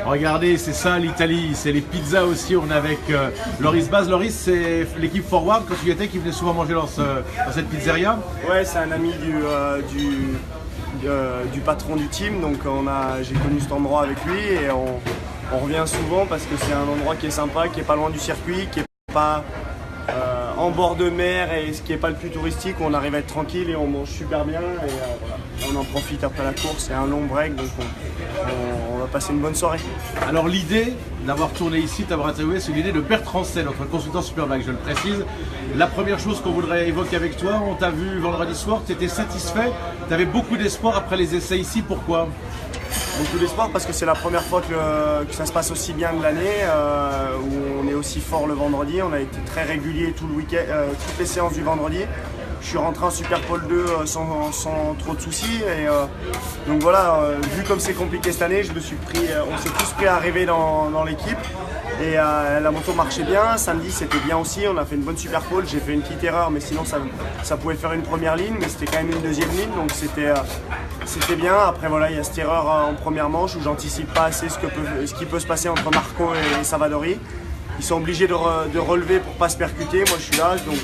Regardez, c'est ça l'Italie, c'est les pizzas aussi. On est avec Loris Baz. Loris, c'est l'équipe Forward quand tu y étais qui venait souvent manger dans cette pizzeria. Ouais, c'est un ami du patron du team, donc j'ai connu cet endroit avec lui et on revient souvent parce que c'est un endroit qui est sympa, qui est pas loin du circuit, qui est pas en bord de mer et ce qui est pas le plus touristique, où on arrive à être tranquille et on mange super bien et voilà. On en profite après la course, c'est un long break donc on va passer une bonne soirée. Alors l'idée d'avoir tourné ici, d'avoir interviewé, c'est l'idée de Bertrand Say, notre consultant Superbike, je le précise. La première chose qu'on voudrait évoquer avec toi, on t'a vu vendredi soir, tu étais satisfait, tu avais beaucoup d'espoir après les essais ici, pourquoi ? Beaucoup d'espoir parce que c'est la première fois que ça se passe aussi bien de l'année, où on est aussi fort le vendredi. On a été très régulier tout le week-end, toutes les séances du vendredi. Je suis rentré en Super Pole 2 sans trop de soucis. Et, donc voilà, vu comme c'est compliqué cette année, on s'est tous pris à rêver dans l'équipe. Et la moto marchait bien, samedi c'était bien aussi, on a fait une bonne Super Pole, j'ai fait une petite erreur mais sinon ça pouvait faire une première ligne, mais c'était quand même une deuxième ligne donc c'était bien. Après voilà, il y a cette erreur en première manche où j'anticipe pas assez ce qui peut se passer entre Marco et Savadori. Ils sont obligés de relever pour pas se percuter, moi je suis là donc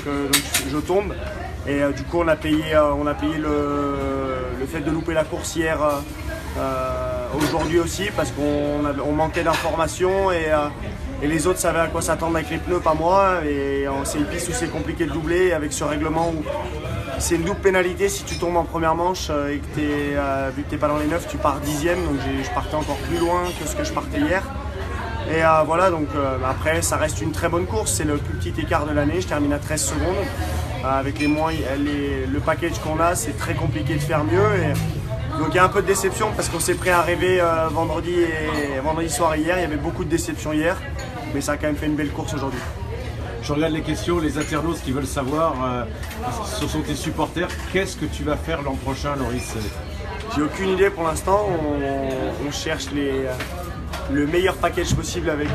je tombe. Et du coup on a payé le fait de louper la course hier aujourd'hui aussi parce qu'on manquait d'informations et les autres savaient à quoi s'attendre avec les pneus, pas moi. Et c'est une piste où c'est compliqué de doubler avec ce règlement où c'est une double pénalité si tu tombes en première manche et que vu que tu n'es pas dans les 9, tu pars 10e. Donc je partais encore plus loin que ce que je partais hier. Et voilà, donc après ça reste une très bonne course, c'est le plus petit écart de l'année, je termine à 13 secondes. Avec le package qu'on a, c'est très compliqué de faire mieux. Donc il y a un peu de déception parce qu'on s'est pris à rêver vendredi soir et hier, il y avait beaucoup de déception hier, mais ça a quand même fait une belle course aujourd'hui. Je regarde les questions, les internautes qui veulent savoir, ce sont tes supporters, qu'est-ce que tu vas faire l'an prochain, Loris ? J'ai aucune idée pour l'instant, on cherche le meilleur package possible avec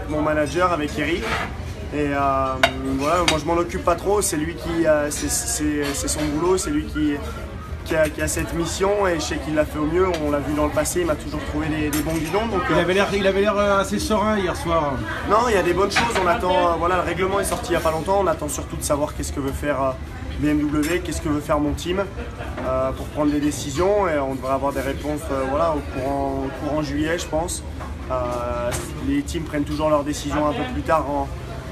mon manager, avec Eric. Et voilà, moi je m'en occupe pas trop, c'est lui c'est son boulot, c'est lui qui a cette mission et je sais qu'il l'a fait au mieux. On l'a vu dans le passé, il m'a toujours trouvé des bons guidons. Donc, il avait l'air assez serein hier soir. Non, il y a des bonnes choses, on attend, voilà, le règlement est sorti il n'y a pas longtemps, on attend surtout de savoir qu'est-ce que veut faire BMW, qu'est-ce que veut faire mon team pour prendre des décisions et on devrait avoir des réponses voilà, au courant juillet je pense. Les teams prennent toujours leurs décisions un peu plus tard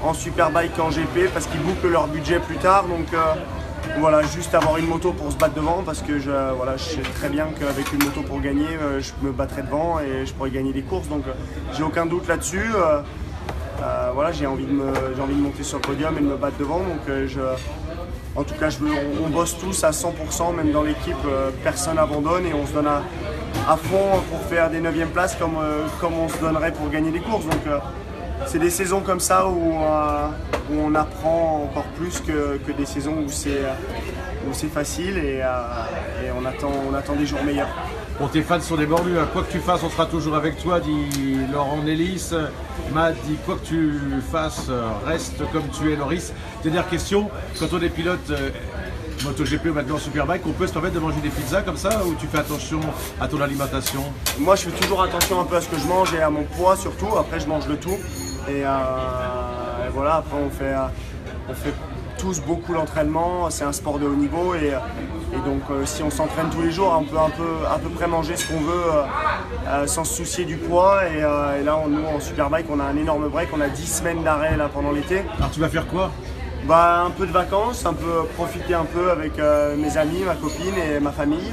en Superbike qu'en GP parce qu'ils bouclent leur budget plus tard. Donc voilà, juste avoir une moto pour se battre devant parce que je sais très bien qu'avec une moto pour gagner, je me battrai devant et je pourrais gagner des courses. Donc j'ai aucun doute là-dessus. Voilà, j'ai envie de monter sur le podium et de me battre devant. Donc en tout cas, on bosse tous à 100%, même dans l'équipe, personne n'abandonne et on se donne à fond pour faire des 9e places comme on se donnerait pour gagner des courses. Donc c'est des saisons comme ça où on apprend encore plus que des saisons où c'est facile et on attend des jours meilleurs. Bon, tes fans sont débordus, hein. Quoi que tu fasses, on sera toujours avec toi, dit Laurent Nélis. Matt dit quoi que tu fasses, reste comme tu es, Loris. Dernière question, quand on est pilote MotoGP ou maintenant Superbike, on peut se permettre de manger des pizzas comme ça ou tu fais attention à ton alimentation ? Moi je fais toujours attention un peu à ce que je mange et à mon poids surtout, après je mange le tout. Et voilà, après on fait tous beaucoup l'entraînement, c'est un sport de haut niveau et donc si on s'entraîne tous les jours, on peut à peu près manger ce qu'on veut sans se soucier du poids. Et là, nous en Superbike, on a un énorme break, on a 10 semaines d'arrêt là pendant l'été. Alors tu vas faire quoi ? Un peu de vacances, un peu profiter un peu avec mes amis, ma copine et ma famille.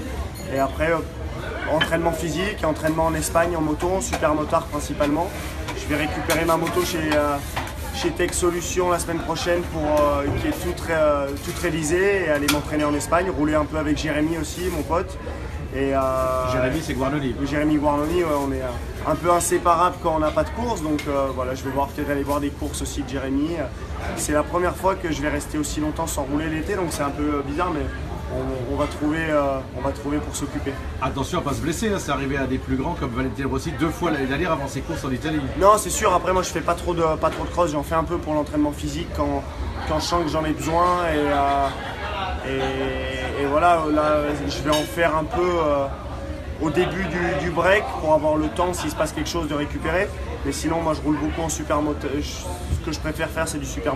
Et après, entraînement physique, entraînement en Espagne en moto, en supermotard principalement. Je vais récupérer ma moto chez Tech Solutions la semaine prochaine qui est toute révisée et aller m'entraîner en Espagne, rouler un peu avec Jérémy aussi, mon pote. Jérémy, c'est Guarnoni. Jérémy Guarnoni, ouais, on est un peu inséparables quand on n'a pas de course, donc voilà, je vais peut-être aller voir des courses aussi de Jérémy. C'est la première fois que je vais rester aussi longtemps sans rouler l'été, donc c'est un peu bizarre, mais on va trouver pour s'occuper. Attention à ne pas se blesser, hein. C'est arrivé à des plus grands comme Valentino Rossi 2 fois l'année dernière avant ses courses en Italie. Non, c'est sûr, après moi je fais pas trop de cross, j'en fais un peu pour l'entraînement physique quand je sens que j'en ai besoin et voilà, là je vais en faire un peu au début du break pour avoir le temps, s'il se passe quelque chose, de récupérer. Mais sinon, moi je roule beaucoup en supermoto. Ce que je préfère faire, c'est du supermoto.